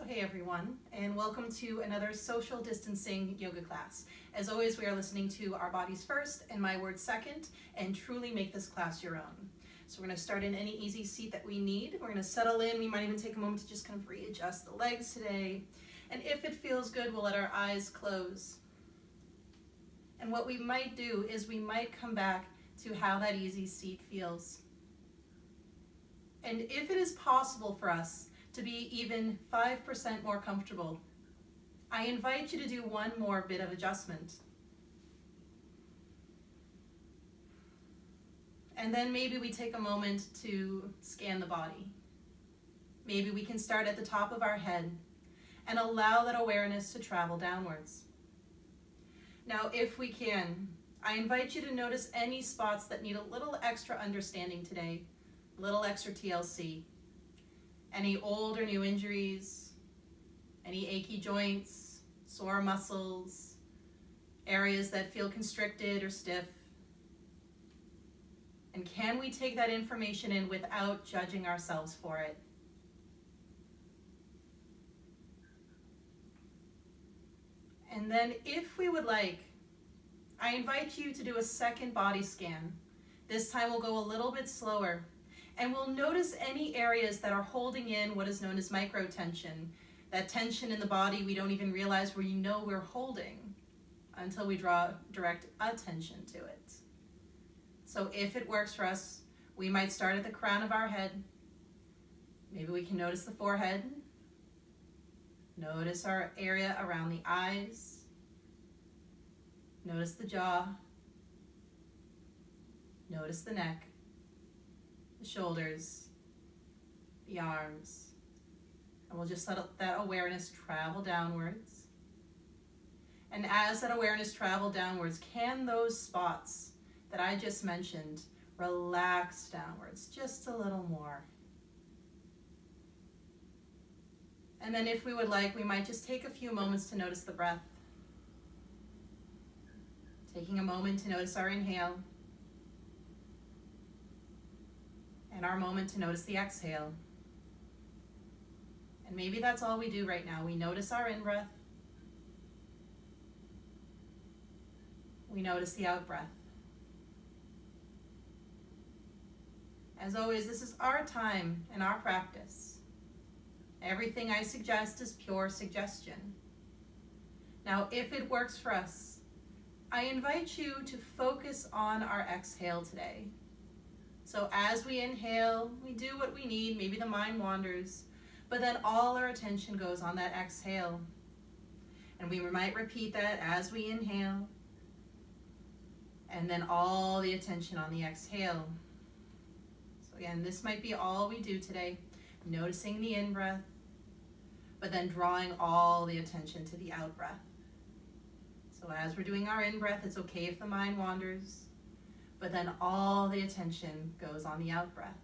Hey everyone, and welcome to another social distancing yoga class. As always, we are listening to Our Bodies First and My Words Second, and truly make this class your own. So we're going to start in any easy seat that we need. We're going to settle in. We might even take a moment to just kind of readjust the legs today. And if it feels good, we'll let our eyes close. And what we might do is we might come back to how that easy seat feels. And if it is possible for us to be even 5% more comfortable, I invite you to do one more bit of adjustment. And then maybe we take a moment to scan the body. Maybe we can start at the top of our head and allow that awareness to travel downwards. Now, if we can, I invite you to notice any spots that need a little extra understanding today, a little extra TLC. Any old or new injuries, any achy joints, sore muscles, areas that feel constricted or stiff. And can we take that information in without judging ourselves for it? And then if we would like, I invite you to do a second body scan. This time we'll go a little bit slower. And we'll notice any areas that are holding in what is known as microtension, that tension in the body we don't even realize we're holding until we draw direct attention to it. So if it works for us, we might start at the crown of our head. Maybe we can notice the forehead. Notice our area around the eyes. Notice the jaw. Notice the neck. The shoulders, the arms, and we'll just let that awareness travel downwards. And as that awareness travels downwards, can those spots that I just mentioned relax downwards just a little more? And then if we would like, we might just take a few moments to notice the breath. Taking a moment to notice our inhale. And our moment to notice the exhale. And maybe that's all we do right now. We notice our in-breath. We notice the out-breath. As always, this is our time and our practice. Everything I suggest is pure suggestion. Now, if it works for us, I invite you to focus on our exhale today. So as we inhale, we do what we need, maybe the mind wanders, but then all our attention goes on that exhale. And we might repeat that as we inhale, and then all the attention on the exhale. So again, this might be all we do today, noticing the in-breath, but then drawing all the attention to the out-breath. So as we're doing our in-breath, it's okay if the mind wanders, but then all the attention goes on the out-breath.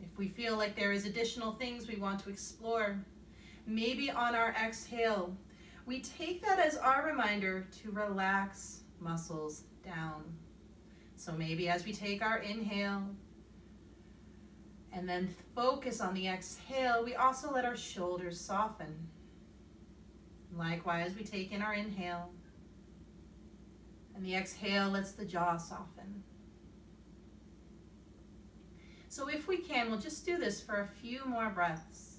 If we feel like there is additional things we want to explore, maybe on our exhale, we take that as our reminder to relax muscles down. So maybe as we take our inhale and then focus on the exhale, we also let our shoulders soften. Likewise, we take in our inhale, and the exhale lets the jaw soften. So if we can, we'll just do this for a few more breaths.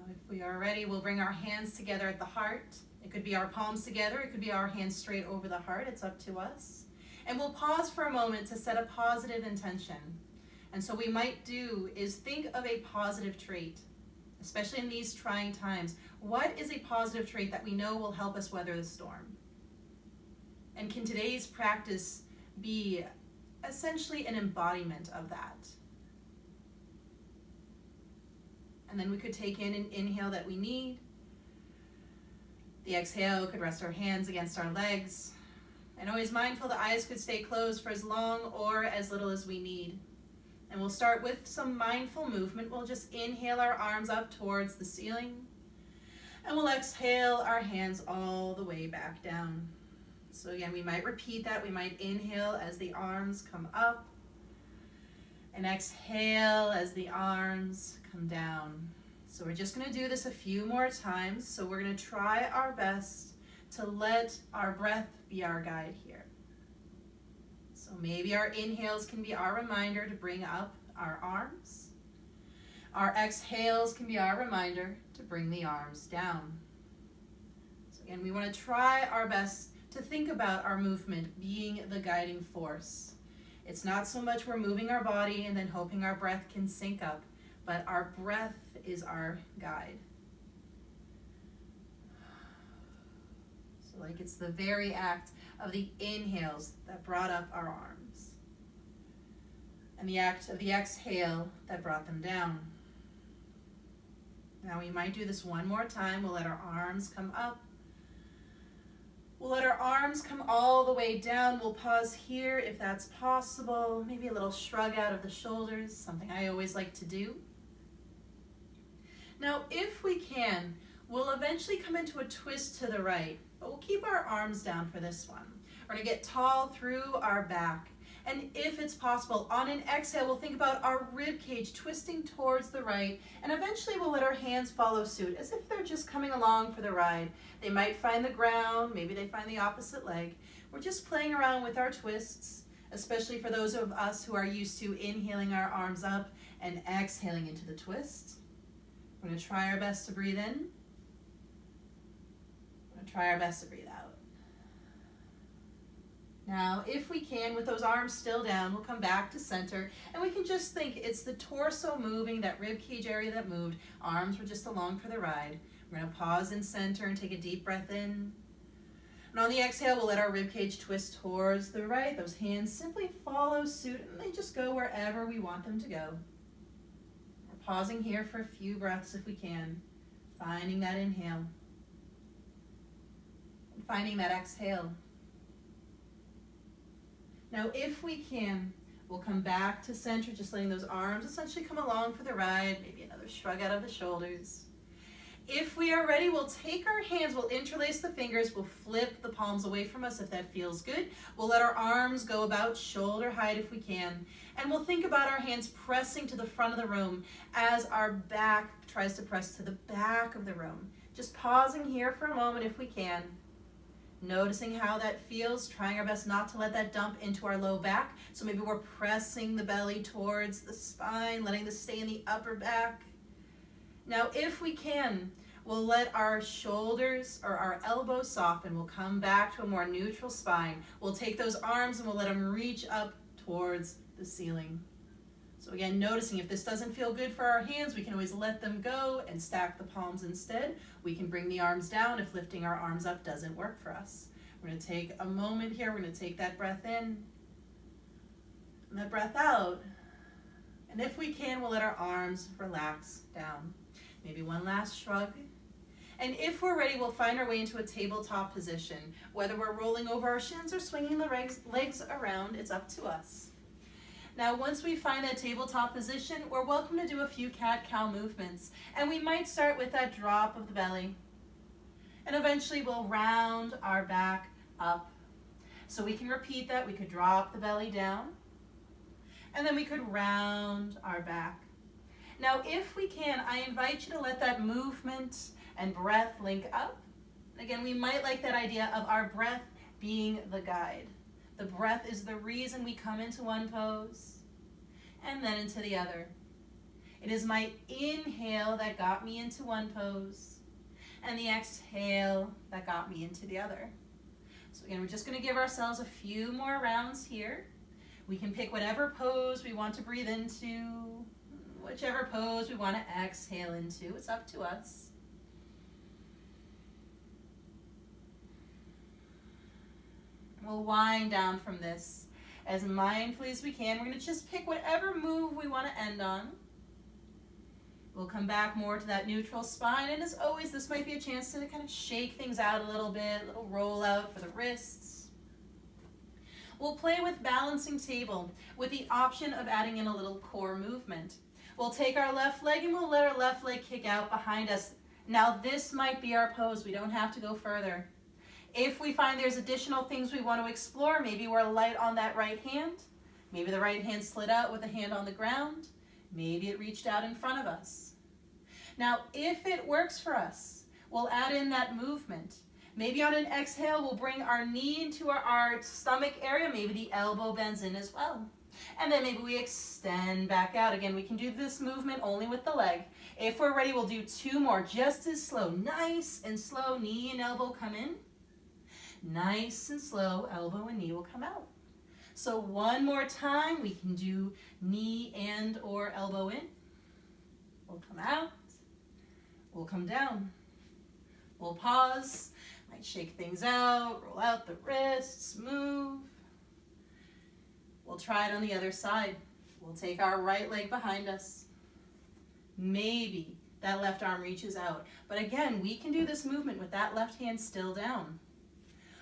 If we are ready, we'll bring our hands together at the heart. It could be our palms together. It could be our hands straight over the heart. It's up to us. And we'll pause for a moment to set a positive intention. And so what we might do is think of a positive trait, especially in these trying times. What is a positive trait that we know will help us weather the storm? And can today's practice be essentially an embodiment of that? And then we could take in an inhale that we need, The exhale could rest our hands against our legs. And always mindful the eyes could stay closed for as long or as little as we need. And we'll start with some mindful movement. We'll just inhale our arms up towards the ceiling. And we'll exhale our hands all the way back down. So again, we might repeat that. We might inhale as the arms come up. And exhale as the arms come down. So we're just going to do this a few more times. So we're going to try our best to let our breath be our guide here. So maybe our inhales can be our reminder to bring up our arms. Our exhales can be our reminder to bring the arms down. So again, we want to try our best to think about our movement being the guiding force. It's not so much we're moving our body and then hoping our breath can sync up, but our breath is our guide. So like it's the very act of the inhales that brought up our arms, and the act of the exhale that brought them down. Now we might do this one more time. We'll let our arms come up. We'll let our arms come all the way down. We'll pause here if that's possible. Maybe a little shrug out of the shoulders, something I always like to do. Now, if we can, we'll eventually come into a twist to the right, but we'll keep our arms down for this one. We're gonna get tall through our back. And if it's possible, on an exhale, we'll think about our rib cage twisting towards the right, and eventually we'll let our hands follow suit, as if they're just coming along for the ride. They might find the ground, maybe they find the opposite leg. We're just playing around with our twists, especially for those of us who are used to inhaling our arms up and exhaling into the twist. We're gonna try our best to breathe in. We're gonna try our best to breathe out. Now, if we can, with those arms still down, we'll come back to center, and we can just think it's the torso moving, that rib cage area that moved. Arms were just along for the ride. We're gonna pause in center and take a deep breath in. And on the exhale, we'll let our rib cage twist towards the right. Those hands simply follow suit, and they just go wherever we want them to go. We're pausing here for a few breaths if we can, finding that inhale, and finding that exhale. Now, if we can, we'll come back to center, just letting those arms essentially come along for the ride, maybe another shrug out of the shoulders. If we are ready, we'll take our hands, we'll interlace the fingers, we'll flip the palms away from us if that feels good. We'll let our arms go about shoulder height if we can. And we'll think about our hands pressing to the front of the room as our back tries to press to the back of the room. Just pausing here for a moment if we can. Noticing how that feels, trying our best not to let that dump into our low back. So maybe we're pressing the belly towards the spine, letting this stay in the upper back. Now, if we can, we'll let our shoulders or our elbows soften. We'll come back to a more neutral spine. We'll take those arms and we'll let them reach up towards the ceiling. So again, noticing if this doesn't feel good for our hands, we can always let them go and stack the palms instead. We can bring the arms down if lifting our arms up doesn't work for us. We're going to take a moment here. We're going to take that breath in and that breath out. And if we can, we'll let our arms relax down. Maybe one last shrug. And if we're ready, we'll find our way into a tabletop position. Whether we're rolling over our shins or swinging the legs around, it's up to us. Now, once we find that tabletop position, we're welcome to do a few cat-cow movements. And we might start with that drop of the belly. And eventually we'll round our back up. So we can repeat that. We could drop the belly down. And then we could round our back. Now, if we can, I invite you to let that movement and breath link up. Again, we might like that idea of our breath being the guide. The breath is the reason we come into one pose and then into the other. It is my inhale that got me into one pose and the exhale that got me into the other. So again, we're just going to give ourselves a few more rounds here. We can pick whatever pose we want to breathe into, whichever pose we want to exhale into. It's up to us. We'll wind down from this as mindfully as we can. We're going to just pick whatever move we want to end on. We'll come back more to that neutral spine, and as always, this might be a chance to kind of shake things out a little bit, a little roll out for the wrists. We'll play with balancing table with the option of adding in a little core movement. We'll take our left leg and we'll let our left leg kick out behind us. Now this might be our pose. We don't have to go further. If we find there's additional things we want to explore, maybe we're light on that right hand. Maybe the right hand slid out with the hand on the ground. Maybe it reached out in front of us. Now, if it works for us, we'll add in that movement. Maybe on an exhale, we'll bring our knee into our stomach area. Maybe the elbow bends in as well. And then maybe we extend back out. Again, we can do this movement only with the leg. If we're ready, we'll do 2 more, just as slow. Nice and slow, knee and elbow come in. Nice and slow, elbow and knee will come out. So one more time, we can do knee and or elbow in. We'll come out. We'll come down. We'll pause. Might shake things out, roll out the wrists, move. We'll try it on the other side. We'll take our right leg behind us. Maybe that left arm reaches out. But again, we can do this movement with that left hand still down.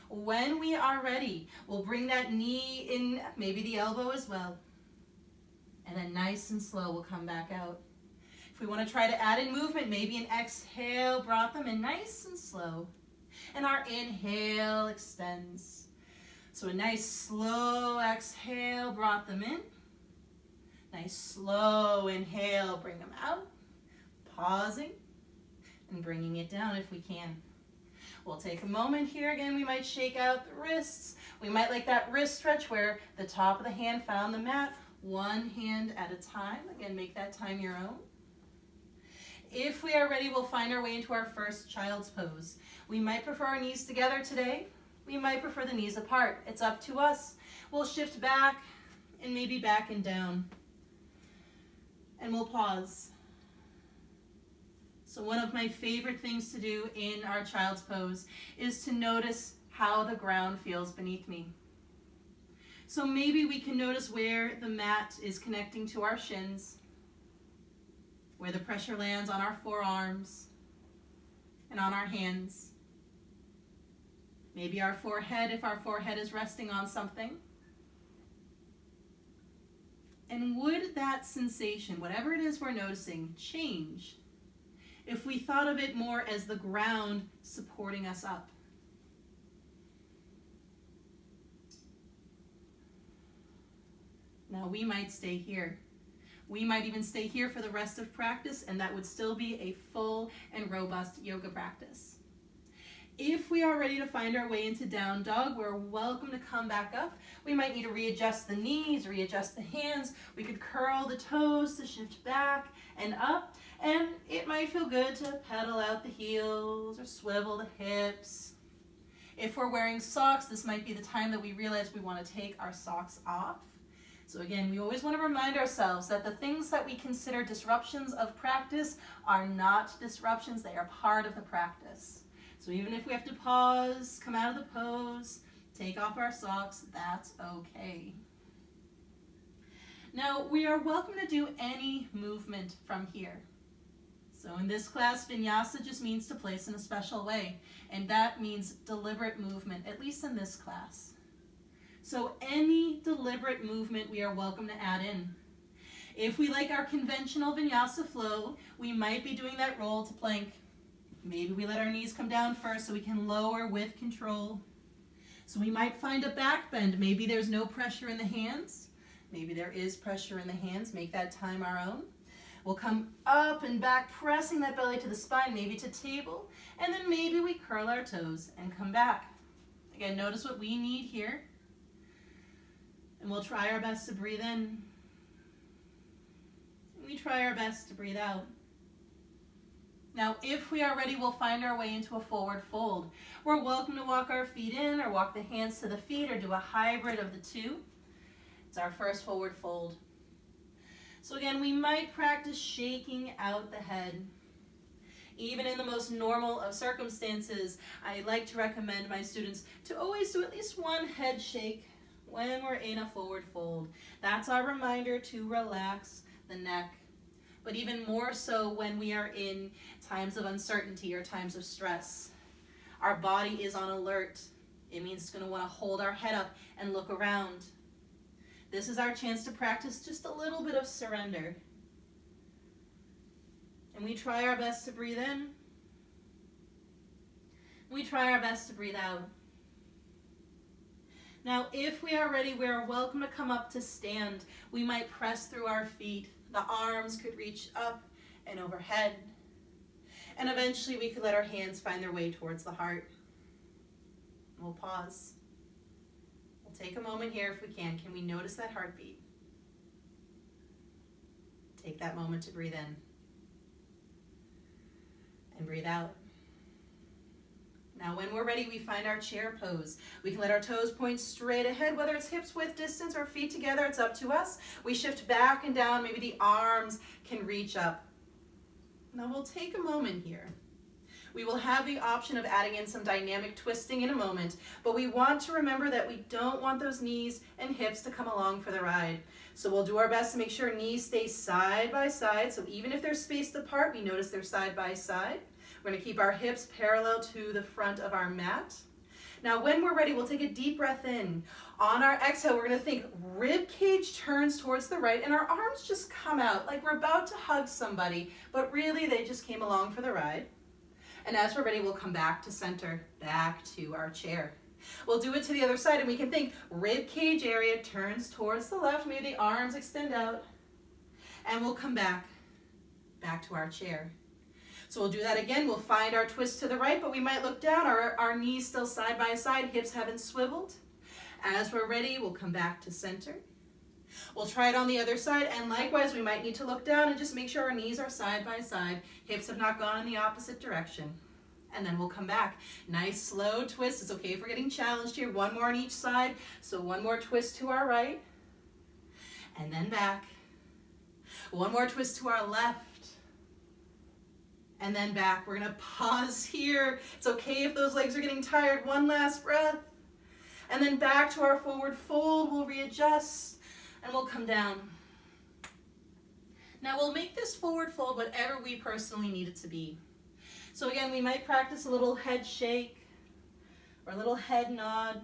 When we are ready, we'll bring that knee in, maybe the elbow as well. And then nice and slow, we'll come back out. If we want to try to add in movement, maybe an exhale, brought them in nice and slow. And our inhale extends. So a nice slow exhale, brought them in. Nice slow inhale, bring them out. Pausing and bringing it down if we can. We'll take a moment here. Again, we might shake out the wrists. We might like that wrist stretch where the top of the hand found the mat, one hand at a time. Again, make that time your own. If we are ready, we'll find our way into our first child's pose. We might prefer our knees together today. We might prefer the knees apart. It's up to us. We'll shift back and maybe back and down. And we'll pause. So one of my favorite things to do in our child's pose is to notice how the ground feels beneath me. So maybe we can notice where the mat is connecting to our shins, where the pressure lands on our forearms and on our hands. Maybe our forehead, if our forehead is resting on something. And would that sensation, whatever it is we're noticing, change if we thought of it more as the ground supporting us up? Now we might stay here. We might even stay here for the rest of practice, and that would still be a full and robust yoga practice. If we are ready to find our way into down dog, we're welcome to come back up. We might need to readjust the knees, readjust the hands. We could curl the toes to shift back and up. And it might feel good to pedal out the heels or swivel the hips. If we're wearing socks, this might be the time that we realize we want to take our socks off. So again, we always want to remind ourselves that the things that we consider disruptions of practice are not disruptions, they are part of the practice. So even if we have to pause, come out of the pose, take off our socks, that's okay. Now, we are welcome to do any movement from here. So in this class, vinyasa just means to place in a special way, and that means deliberate movement, at least in this class. So any deliberate movement we are welcome to add in. If we like our conventional vinyasa flow, we might be doing that roll to plank. Maybe we let our knees come down first so we can lower with control. So we might find a back bend. Maybe there's no pressure in the hands. Maybe there is pressure in the hands. Make that time our own. We'll come up and back, pressing that belly to the spine, maybe to table. And then maybe we curl our toes and come back. Again, notice what we need here. And we'll try our best to breathe in. And we try our best to breathe out. Now, if we are ready, we'll find our way into a forward fold. We're welcome to walk our feet in or walk the hands to the feet or do a hybrid of the two. It's our first forward fold. So again, we might practice shaking out the head. Even in the most normal of circumstances, I like to recommend my students to always do at least one head shake when we're in a forward fold. That's our reminder to relax the neck. but even more so when we are in times of uncertainty or times of stress. Our body is on alert. It means it's going to want to hold our head up and look around. This is our chance to practice just a little bit of surrender. And we try our best to breathe in. We try our best to breathe out. Now, if we are ready, we are welcome to come up to stand. We might press through our feet. The arms could reach up and overhead. And eventually we could let our hands find their way towards the heart. We'll pause. We'll take a moment here if we can. Can we notice that heartbeat? Take that moment to breathe in. And breathe out. Now when we're ready, we find our chair pose. We can let our toes point straight ahead, whether it's hips width distance or feet together, it's up to us. We shift back and down, maybe the arms can reach up. Now we'll take a moment here. We will have the option of adding in some dynamic twisting in a moment, but we want to remember that we don't want those knees and hips to come along for the ride. So we'll do our best to make sure knees stay side by side, so even if they're spaced apart, we notice they're side by side. We're going to keep our hips parallel to the front of our mat. Now when we're ready, we'll take a deep breath in. On our exhale, we're going to think rib cage turns towards the right and our arms just come out like we're about to hug somebody, but really they just came along for the ride. And as we're ready, we'll come back to center, back to our chair. We'll do it to the other side and we can think rib cage area turns towards the left, maybe the arms extend out, and we'll come back to our chair. So we'll do that again. We'll find our twist to the right, but we might look down. Our knees still side by side, hips haven't swiveled. As we're ready, we'll come back to center. We'll try it on the other side, and likewise, we might need to look down and just make sure our knees are side by side. Hips have not gone in the opposite direction. And then we'll come back. Nice slow twist. It's okay if we're getting challenged here. One more on each side. So one more twist to our right. And then back. One more twist to our left. And then back. We're going to pause here. It's okay if those legs are getting tired. One last breath. And then back to our forward fold. We'll readjust and we'll come down. Now we'll make this forward fold whatever we personally need it to be. So again, we might practice a little head shake or a little head nod.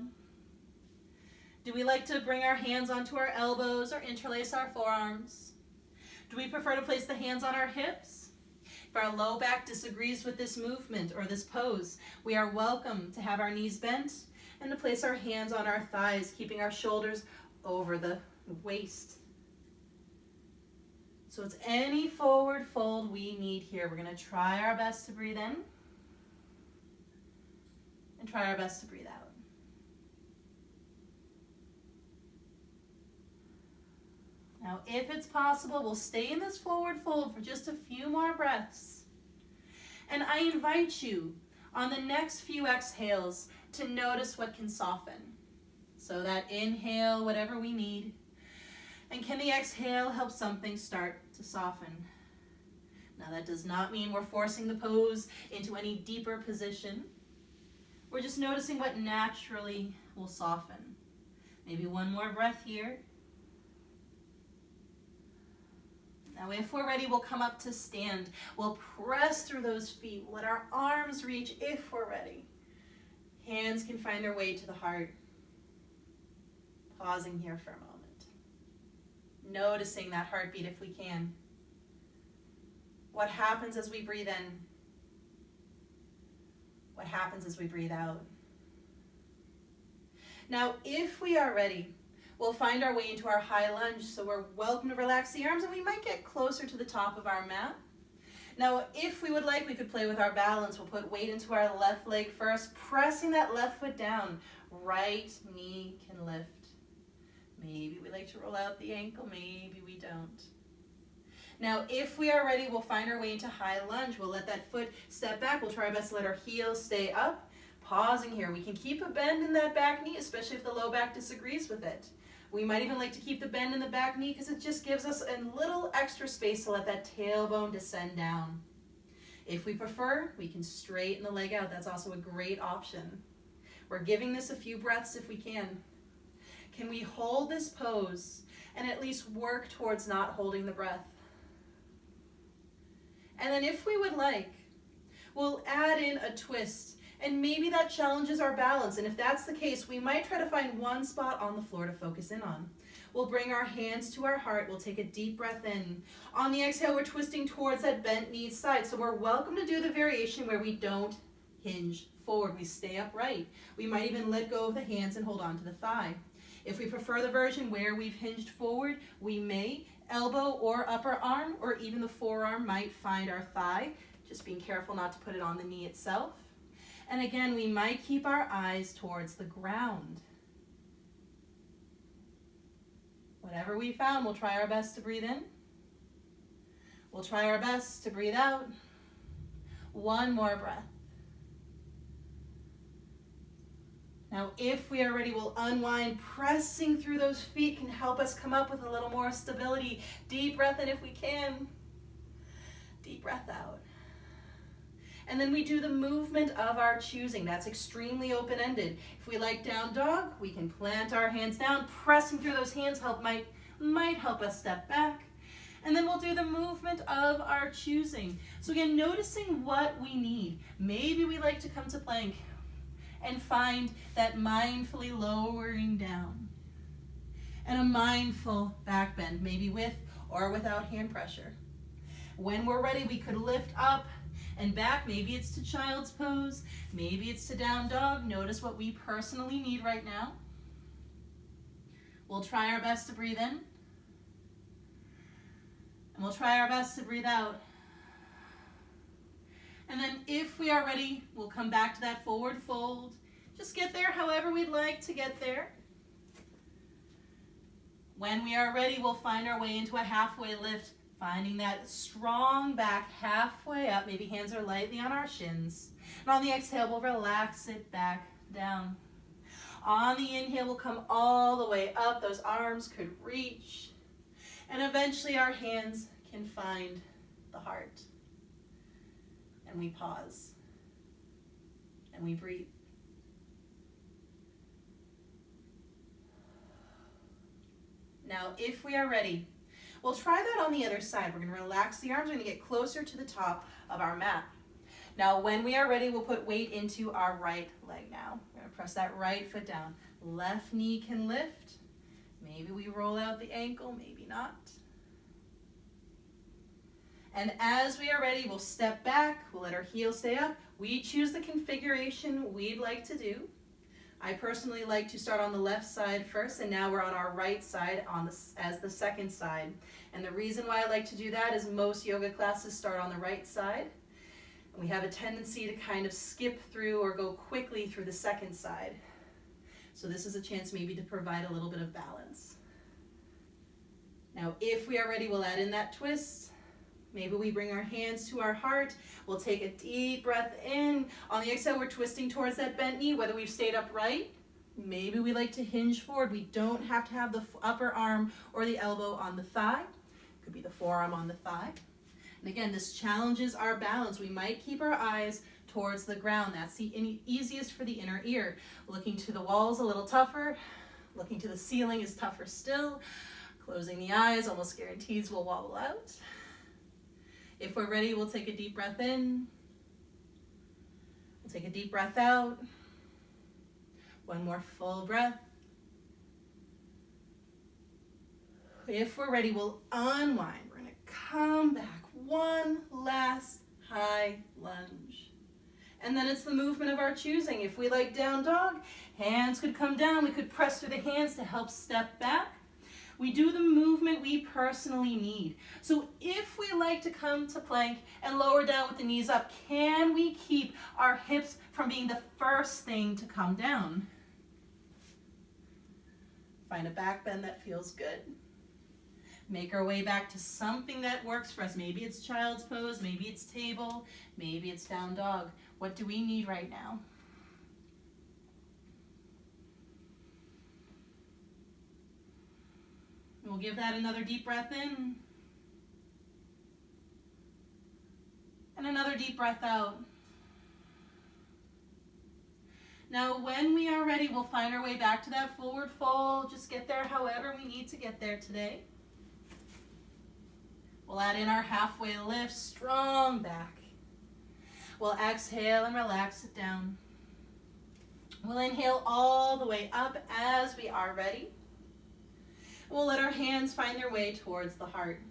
Do we like to bring our hands onto our elbows or interlace our forearms? Do we prefer to place the hands on our hips? If our low back disagrees with this movement or this pose, we are welcome to have our knees bent and to place our hands on our thighs, keeping our shoulders over the waist. So it's any forward fold we need here. We're going to try our best to breathe in and try our best to breathe out. Now, if it's possible, we'll stay in this forward fold for just a few more breaths. And I invite you on the next few exhales to notice what can soften. So that inhale, whatever we need. And can the exhale help something start to soften? Now that does not mean we're forcing the pose into any deeper position. We're just noticing what naturally will soften. Maybe one more breath here. Now if we're ready, we'll come up to stand. We'll press through those feet. Let our arms reach if we're ready. Hands can find their way to the heart. Pausing here for a moment. Noticing that heartbeat if we can. What happens as we breathe in? What happens as we breathe out? Now, if we are ready, we'll find our way into our high lunge. So we're welcome to relax the arms and we might get closer to the top of our mat. Now, if we would like, we could play with our balance. We'll put weight into our left leg first, pressing that left foot down. Right knee can lift. Maybe we like to roll out the ankle, maybe we don't. Now, if we are ready, we'll find our way into high lunge. We'll let that foot step back. We'll try our best to let our heels stay up. Pausing here. We can keep a bend in that back knee, especially if the low back disagrees with it. We might even like to keep the bend in the back knee because it just gives us a little extra space to let that tailbone descend down. If we prefer, we can straighten the leg out. That's also a great option. We're giving this a few breaths if we can. Can we hold this pose and at least work towards not holding the breath? And then if we would like, we'll add in a twist, and maybe that challenges our balance. And if that's the case, we might try to find one spot on the floor to focus in on. We'll bring our hands to our heart. We'll take a deep breath in. On the exhale, we're twisting towards that bent knee side. So we're welcome to do the variation where we don't hinge forward. We stay upright. We might even let go of the hands and hold on to the thigh. If we prefer the version where we've hinged forward, we may elbow or upper arm, or even the forearm might find our thigh. Just being careful not to put it on the knee itself. And again, we might keep our eyes towards the ground. Whatever we found, we'll try our best to breathe in. We'll try our best to breathe out. One more breath. Now, if we are ready, we'll unwind. Pressing through those feet can help us come up with a little more stability. Deep breath in if we can. Deep breath out. And then we do the movement of our choosing. That's extremely open-ended. If we like down dog, we can plant our hands down. Pressing through those hands might help us step back. And then we'll do the movement of our choosing. So again, noticing what we need. Maybe we like to come to plank and find that mindfully lowering down. And a mindful back bend, maybe with or without hand pressure. When we're ready, we could lift up and back. Maybe it's to child's pose. Maybe it's to down dog. Notice what we personally need right now. We'll try our best to breathe in. And we'll try our best to breathe out. And then if we are ready, we'll come back to that forward fold. Just get there however we'd like to get there. When we are ready, we'll find our way into a halfway lift, finding that strong back halfway up. Maybe hands are lightly on our shins. And on the exhale, we'll relax it back down. On the inhale, we'll come all the way up. Those arms could reach. And eventually our hands can find the heart. And we pause. And we breathe. Now, if we are ready, we'll try that on the other side. We're going to relax the arms. We're going to get closer to the top of our mat. Now, when we are ready, we'll put weight into our right leg now. We're going to press that right foot down. Left knee can lift. Maybe we roll out the ankle, maybe not. And as we are ready, we'll step back. We'll let our heels stay up. We choose the configuration we'd like to do. I personally like to start on the left side first, and now we're on our right side as the second side. And the reason why I like to do that is most yoga classes start on the right side. And we have a tendency to kind of skip through or go quickly through the second side. So this is a chance maybe to provide a little bit of balance. Now, if we are ready, we'll add in that twist. Maybe we bring our hands to our heart. We'll take a deep breath in. On the exhale, we're twisting towards that bent knee, whether we've stayed upright. Maybe we like to hinge forward. We don't have to have the upper arm or the elbow on the thigh. It could be the forearm on the thigh. And again, this challenges our balance. We might keep our eyes towards the ground. That's the easiest for the inner ear. Looking to the walls a little tougher. Looking to the ceiling is tougher still. Closing the eyes almost guarantees we'll wobble out. If we're ready, we'll take a deep breath in. We'll take a deep breath out. One more full breath. If we're ready, we'll unwind. We're going to come back. One last high lunge. And then it's the movement of our choosing. If we like down dog, hands could come down. We could press through the hands to help step back. We do the movement we personally need. So if we like to come to plank and lower down with the knees up, can we keep our hips from being the first thing to come down? Find a back bend that feels good. Make our way back to something that works for us. Maybe it's child's pose, maybe it's table, maybe it's down dog. What do we need right now? We'll give that another deep breath in. And another deep breath out. Now, when we are ready, we'll find our way back to that forward fold. Just get there however we need to get there today. We'll We'll add in our halfway lift, strong back. We'll exhale and relax it down. We'll inhale all the way up as we are ready. We'll let our hands find their way towards the heart.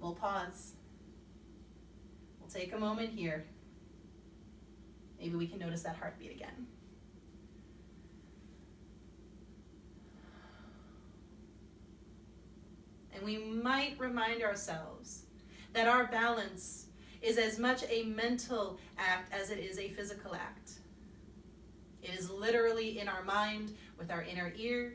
We'll pause. We'll take a moment here. Maybe we can notice that heartbeat again. And we might remind ourselves that our balance is as much a mental act as it is a physical act. It is literally in our mind with our inner ear.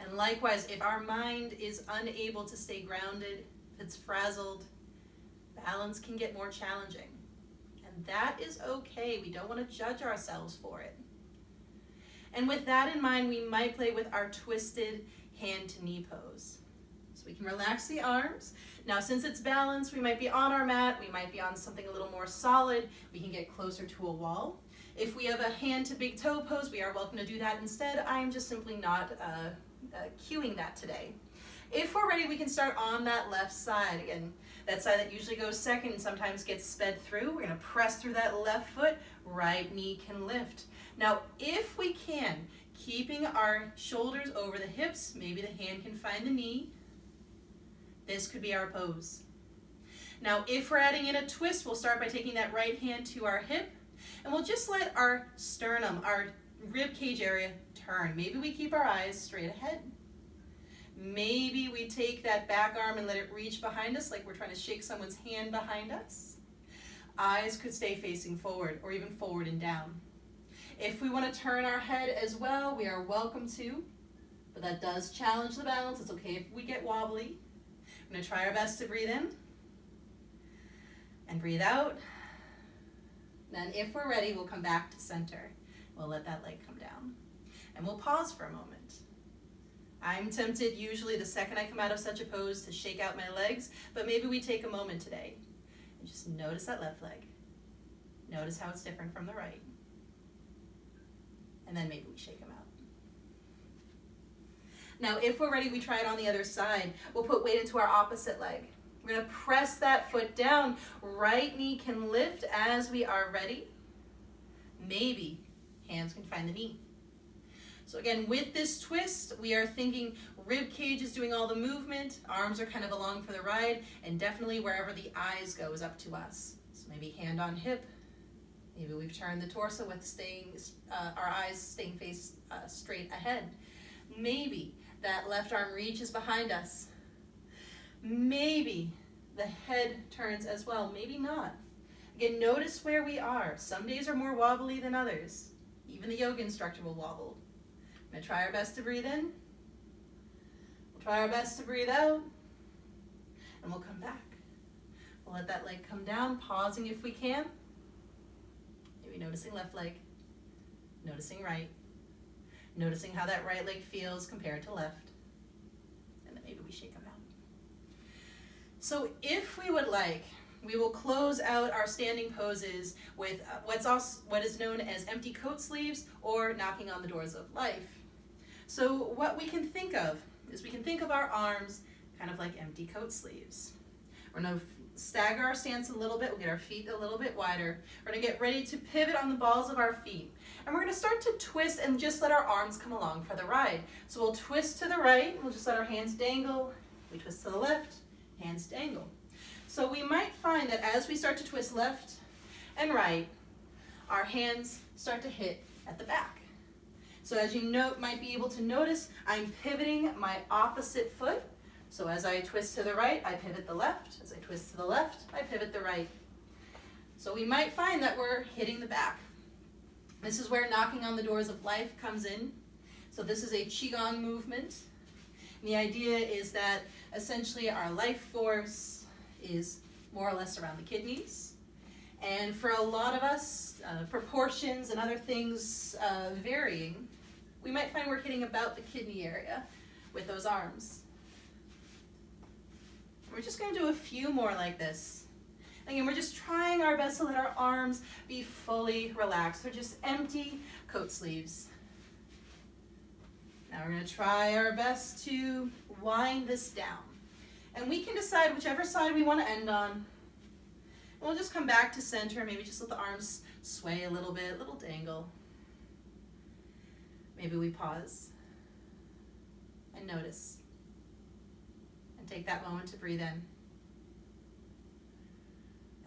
And likewise, if our mind is unable to stay grounded, if it's frazzled, balance can get more challenging. And that is okay. We don't want to judge ourselves for it. And with that in mind, we might play with our twisted hand to knee pose. So we can relax the arms. Now, since it's balanced, we might be on our mat, we might be on something a little more solid. We can get closer to a wall. If we have a hand to big toe pose, we are welcome to do that instead. I am just simply not cueing that today. If we're ready, we can start on that left side. Again, that side that usually goes second and sometimes gets sped through. We're gonna press through that left foot, right knee can lift. Now, if we can, keeping our shoulders over the hips, maybe the hand can find the knee. This could be our pose. Now, if we're adding in a twist, we'll start by taking that right hand to our hip, and we'll just let our sternum, our rib cage area turn. Maybe we keep our eyes straight ahead. Maybe we take that back arm and let it reach behind us like we're trying to shake someone's hand behind us. Eyes could stay facing forward or even forward and down. If we want to turn our head as well, we are welcome to, but that does challenge the balance. It's okay if we get wobbly. I'm going to try our best to breathe in and breathe out. Then if we're ready, we'll come back to center. We'll let that leg come down. And we'll pause for a moment. I'm tempted usually the second I come out of such a pose to shake out my legs, but maybe we take a moment today and just notice that left leg. Notice how it's different from the right. And then maybe we shake them out. Now, if we're ready, we try it on the other side. We'll put weight into our opposite leg. We're gonna press that foot down. Right knee can lift as we are ready. Maybe hands can find the knee. So again, with this twist, we are thinking rib cage is doing all the movement, arms are kind of along for the ride, and definitely wherever the eyes go is up to us. So maybe hand on hip. Maybe we've turned the torso with our eyes staying face straight ahead. Maybe that left arm reaches behind us. Maybe the head turns as well, maybe not. Again, notice where we are. Some days are more wobbly than others. Even the yoga instructor will wobble. I'm gonna try our best to breathe in. We'll try our best to breathe out. And we'll come back. We'll let that leg come down, pausing if we can. Maybe noticing left leg, noticing right, noticing how that right leg feels compared to left. And then maybe we shake them out. So if we would like, we will close out our standing poses with what is known as empty coat sleeves or knocking on the doors of life. So what we can think of is we can think of our arms kind of like empty coat sleeves. We're going to stagger our stance a little bit. We'll get our feet a little bit wider. We're going to get ready to pivot on the balls of our feet. And we're going to start to twist and just let our arms come along for the ride. So we'll twist to the right. We'll just let our hands dangle. We twist to the left. Hands dangle. So we might find that as we start to twist left and right, our hands start to hit at the back. So as you might be able to notice, I'm pivoting my opposite foot. So as I twist to the right, I pivot the left. As I twist to the left, I pivot the right. So we might find that we're hitting the back. This is where knocking on the doors of life comes in. So this is a Qigong movement. And the idea is that essentially our life force is more or less around the kidneys. And for a lot of us, proportions and other things varying, we might find we're hitting about the kidney area with those arms. We're just going to do a few more like this. Again, we're just trying our best to let our arms be fully relaxed. They're just empty coat sleeves. Now we're going to try our best to wind this down. And we can decide whichever side we want to end on. And we'll just come back to center, maybe just let the arms sway a little bit, little dangle. Maybe we pause and notice and take that moment to breathe in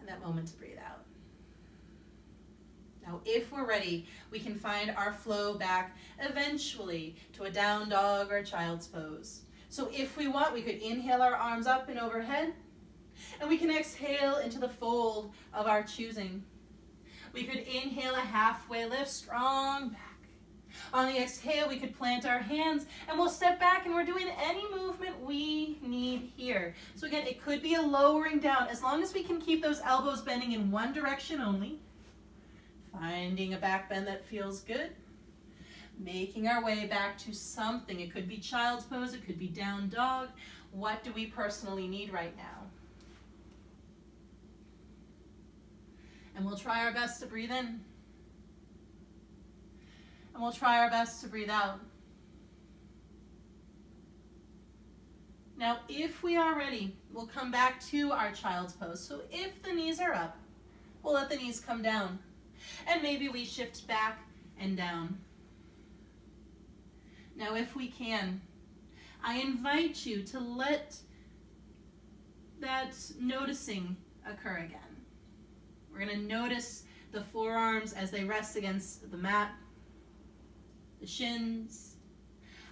and that moment to breathe out. Now, if we're ready, we can find our flow back eventually to a down dog or a child's pose. So if we want, we could inhale our arms up and overhead, and we can exhale into the fold of our choosing. We could inhale a halfway lift, strong back. On the exhale, we could plant our hands, and we'll step back, and we're doing any movement we need here. So again, it could be a lowering down, as long as we can keep those elbows bending in one direction only. Finding a back bend that feels good. Making our way back to something. It could be child's pose, it could be down dog. What do we personally need right now? And we'll try our best to breathe in. And we'll try our best to breathe out. Now, if we are ready, we'll come back to our child's pose. So if the knees are up, we'll let the knees come down. And maybe we shift back and down. Now, if we can, I invite you to let that noticing occur again. We're going to notice the forearms as they rest against the mat, the shins,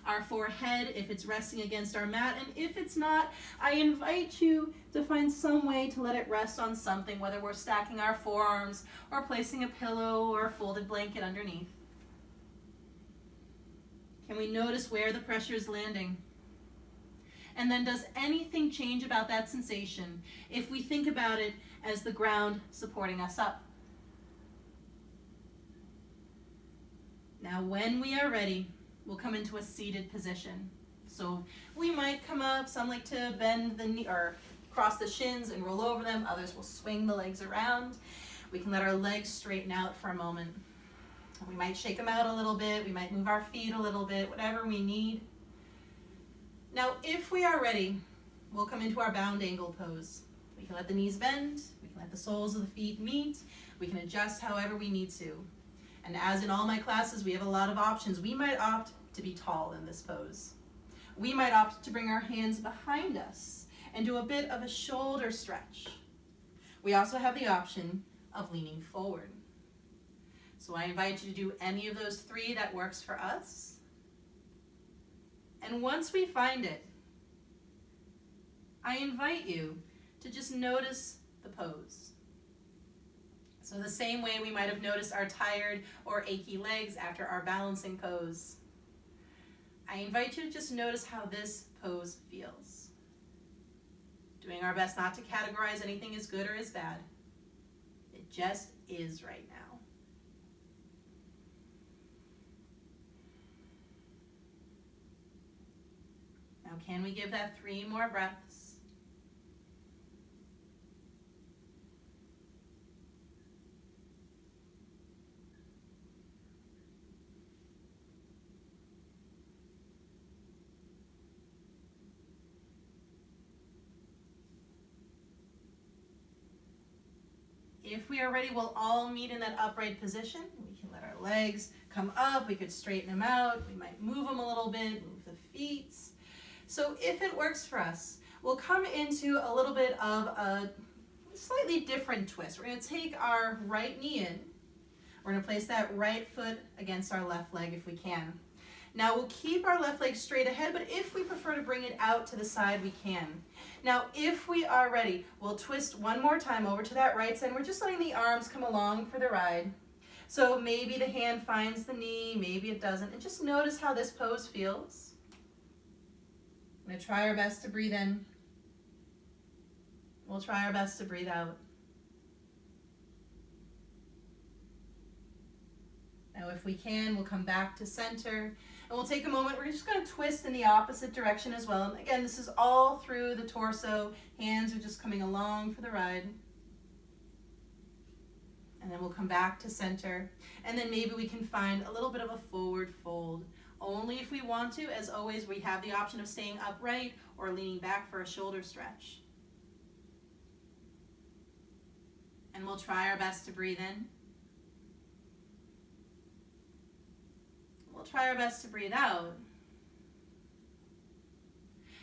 our forehead if it's resting against our mat, and if it's not, I invite you to find some way to let it rest on something, whether we're stacking our forearms or placing a pillow or a folded blanket underneath. Can we notice where the pressure is landing? And then does anything change about that sensation if we think about it as the ground supporting us up? Now, when we are ready, we'll come into a seated position. So we might come up, some like to bend the knee or cross the shins and roll over them. Others will swing the legs around. We can let our legs straighten out for a moment. We might shake them out a little bit. We might move our feet a little bit, whatever we need. Now, if we are ready, we'll come into our bound angle pose. We can let the knees bend. We can let the soles of the feet meet. We can adjust however we need to. And as in all my classes, we have a lot of options. We might opt to be tall in this pose. We might opt to bring our hands behind us and do a bit of a shoulder stretch. We also have the option of leaning forward. So I invite you to do any of those three that works for us. And once we find it, I invite you to just notice the pose. So the same way we might have noticed our tired or achy legs after our balancing pose, I invite you to just notice how this pose feels. Doing our best not to categorize anything as good or as bad. It just is right now. Now, can we give that 3 more breaths? If we are ready, we'll all meet in that upright position. We can let our legs come up. We could straighten them out. We might move them a little bit, move the feet. So if it works for us, we'll come into a little bit of a slightly different twist. We're going to take our right knee in. We're going to place that right foot against our left leg if we can. Now we'll keep our left leg straight ahead, but if we prefer to bring it out to the side, we can. Now, if we are ready, we'll twist one more time over to that right side. We're just letting the arms come along for the ride. So maybe the hand finds the knee, maybe it doesn't. And just notice how this pose feels. I'm going to try our best to breathe in. We'll try our best to breathe out. Now, if we can, we'll come back to center. And we'll take a moment. We're just going to twist in the opposite direction as well. And again, this is all through the torso. Hands are just coming along for the ride. And then we'll come back to center. And then maybe we can find a little bit of a forward fold Only if we want to. As always, we have the option of staying upright or leaning back for a shoulder stretch. And we'll try our best to breathe in. We'll try our best to breathe out.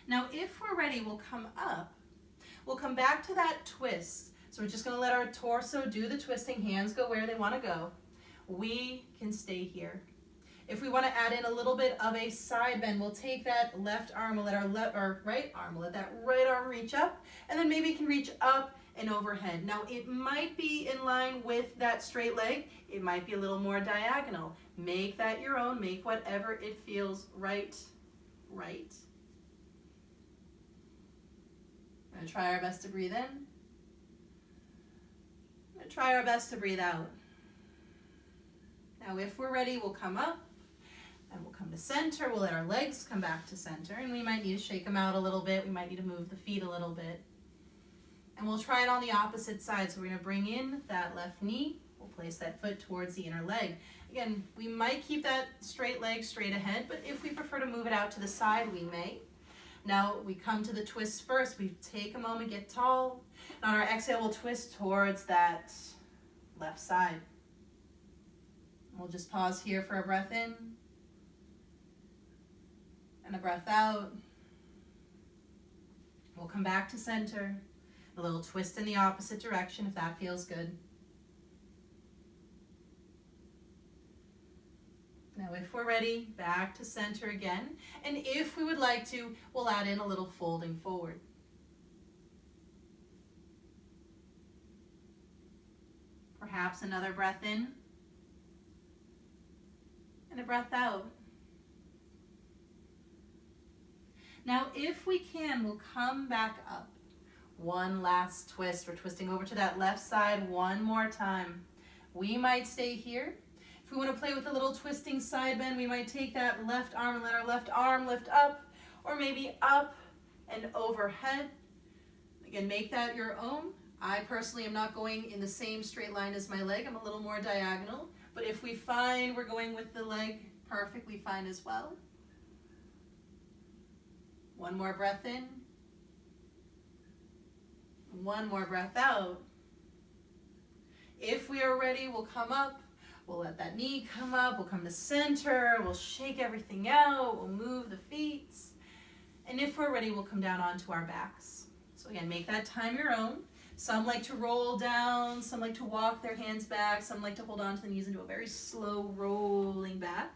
Now, if we're ready, we'll come up. We'll come back to that twist. So we're just going to let our torso do the twisting. Hands go where they want to go. We can stay here. If we want to add in a little bit of a side bend, we'll take that left arm, we'll let our right arm, we'll let that right arm reach up, and then maybe it can reach up and overhead. Now, it might be in line with that straight leg. It might be a little more diagonal. Make that your own. Make whatever it feels right. We're going to try our best to breathe in. We're going to try our best to breathe out. Now, if we're ready, we'll come up and we'll come to center. We'll let our legs come back to center, and we might need to shake them out a little bit. We might need to move the feet a little bit. And we'll try it on the opposite side. So we're going to bring in that left knee. We'll place that foot towards the inner leg. Again, we might keep that straight leg straight ahead, but if we prefer to move it out to the side, we may. Now we come to the twist first. We take a moment, get tall. And on our exhale, we'll twist towards that left side. We'll just pause here for a breath in and a breath out. We'll come back to center. A little twist in the opposite direction if that feels good. Now if we're ready, back to center again. And if we would like to, we'll add in a little folding forward. Perhaps another breath in and a breath out. Now if we can, we'll come back up. One last twist. We're twisting over to that left side one more time. We might stay here. If we want to play with a little twisting side bend, we might take that left arm and let our left arm lift up, or maybe up and overhead. Again, make that your own. I personally am not going in the same straight line as my leg. I'm a little more diagonal. But if we find we're going with the leg, perfectly fine as well. One more breath in. One more breath out. If we are ready, we'll come up. We'll let that knee come up. We'll come to center. We'll shake everything out. We'll move the feet. And if we're ready, we'll come down onto our backs. So again, make that time your own. Some like to roll down. Some like to walk their hands back. Some like to hold on to the knees and do a very slow rolling back.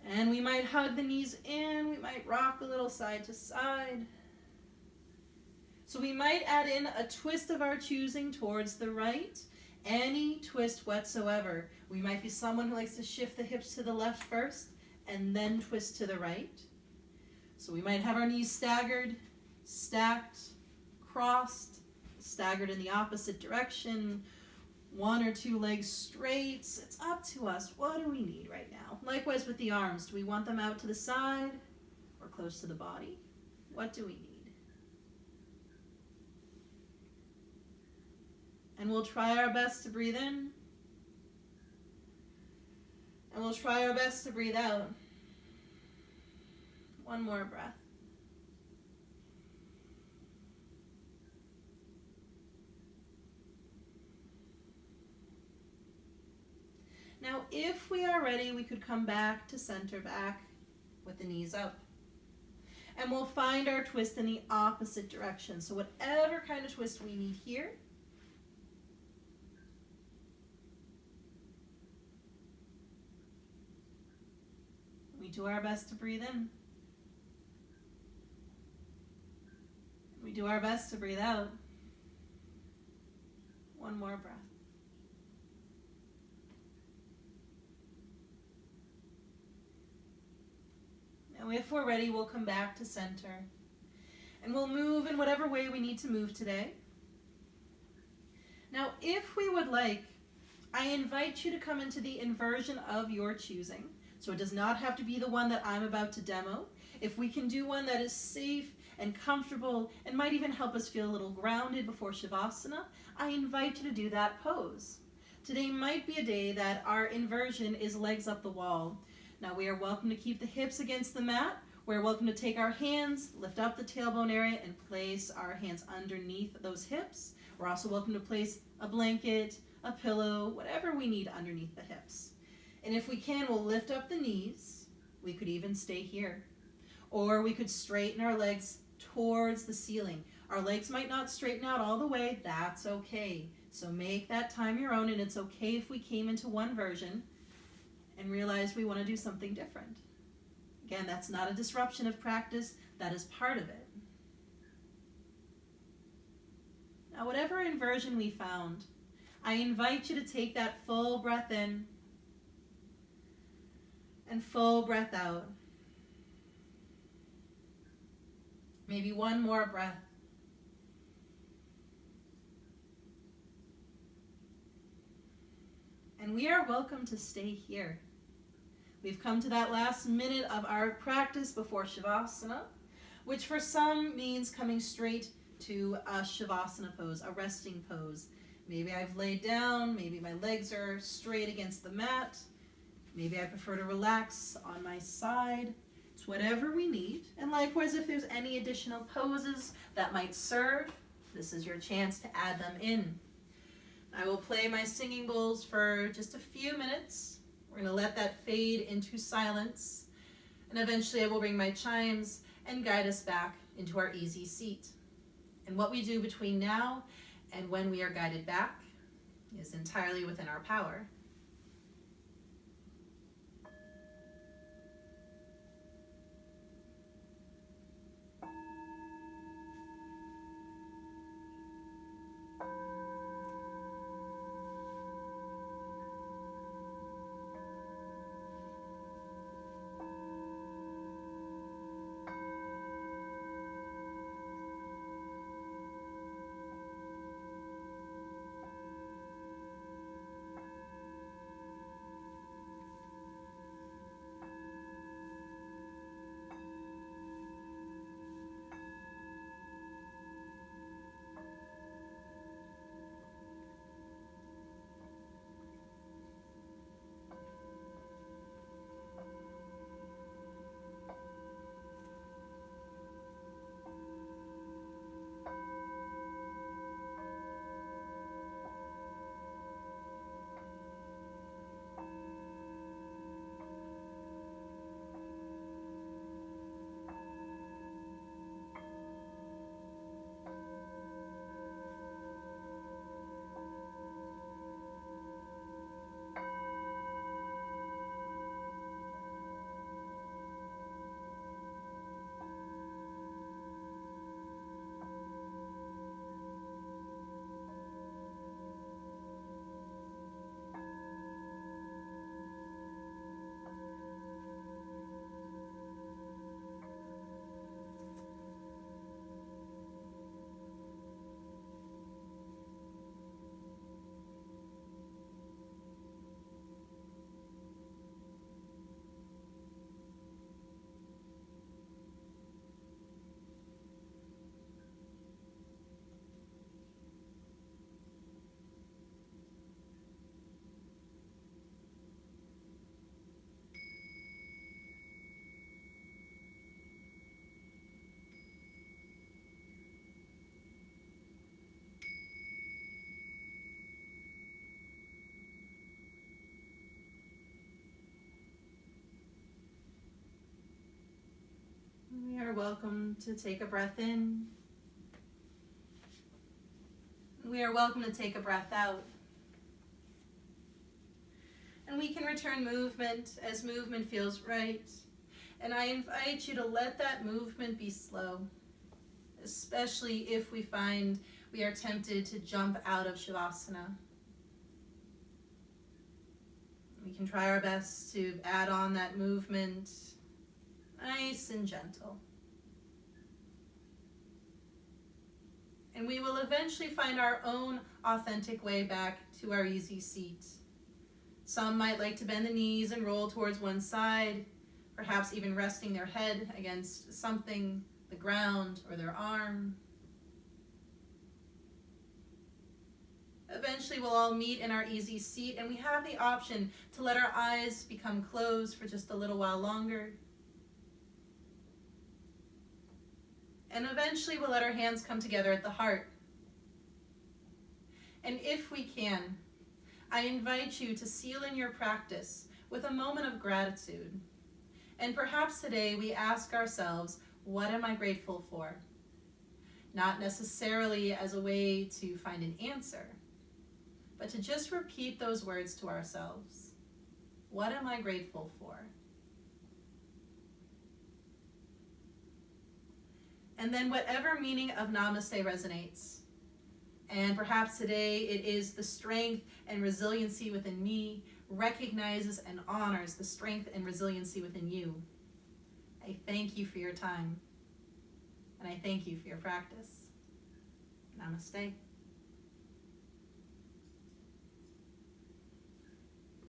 And we might hug the knees in. We might rock a little side to side. So we might add in a twist of our choosing towards the right. Any twist whatsoever. We might be someone who likes to shift the hips to the left first and then twist to the right. So we might have our knees staggered, stacked, crossed, staggered in the opposite direction, one or two legs straight. It's up to us. What do we need right now? Likewise with the arms. Do we want them out to the side or close to the body? What do we need? And we'll try our best to breathe in. And we'll try our best to breathe out. One more breath. Now, if we are ready, we could come back to center back with the knees up. And we'll find our twist in the opposite direction. So whatever kind of twist we need here, we do our best to breathe in. We do our best to breathe out. One more breath. Now if we're ready, we'll come back to center. And we'll move in whatever way we need to move today. Now if we would like, I invite you to come into the inversion of your choosing. So it does not have to be the one that I'm about to demo. If we can do one that is safe and comfortable and might even help us feel a little grounded before Shavasana, I invite you to do that pose. Today might be a day that our inversion is legs up the wall. Now we are welcome to keep the hips against the mat. We're welcome to take our hands, lift up the tailbone area, and place our hands underneath those hips. We're also welcome to place a blanket, a pillow, whatever we need underneath the hips. And if we can, we'll lift up the knees. We could even stay here. Or we could straighten our legs towards the ceiling. Our legs might not straighten out all the way. That's okay. So make that time your own, and it's okay if we came into one version and realized we want to do something different. Again, that's not a disruption of practice. That is part of it. Now, whatever inversion we found, I invite you to take that full breath in and full breath out. Maybe one more breath. And we are welcome to stay here. We've come to that last minute of our practice before Shavasana, which for some means coming straight to a Shavasana pose, a resting pose. Maybe I've laid down, maybe my legs are straight against the mat, maybe I prefer to relax on my side. It's whatever we need. And likewise, if there's any additional poses that might serve, this is your chance to add them in. I will play my singing bowls for just a few minutes. We're going to let that fade into silence. And eventually I will ring my chimes and guide us back into our easy seat. And what we do between now and when we are guided back is entirely within our power. We are welcome to take a breath in. We are welcome to take a breath out. And we can return movement as movement feels right. And I invite you to let that movement be slow, especially if we find we are tempted to jump out of Shavasana. We can try our best to add on that movement, nice and gentle. And we will eventually find our own authentic way back to our easy seat. Some might like to bend the knees and roll towards one side, perhaps even resting their head against something, the ground or their arm. Eventually, we'll all meet in our easy seat, and we have the option to let our eyes become closed for just a little while longer. And eventually, we'll let our hands come together at the heart. And if we can, I invite you to seal in your practice with a moment of gratitude. And perhaps today we ask ourselves, what am I grateful for? Not necessarily as a way to find an answer, but to just repeat those words to ourselves. What am I grateful for? And then whatever meaning of Namaste resonates. And perhaps today it is the strength and resiliency within me recognizes and honors the strength and resiliency within you. I thank you for your time. And I thank you for your practice. Namaste.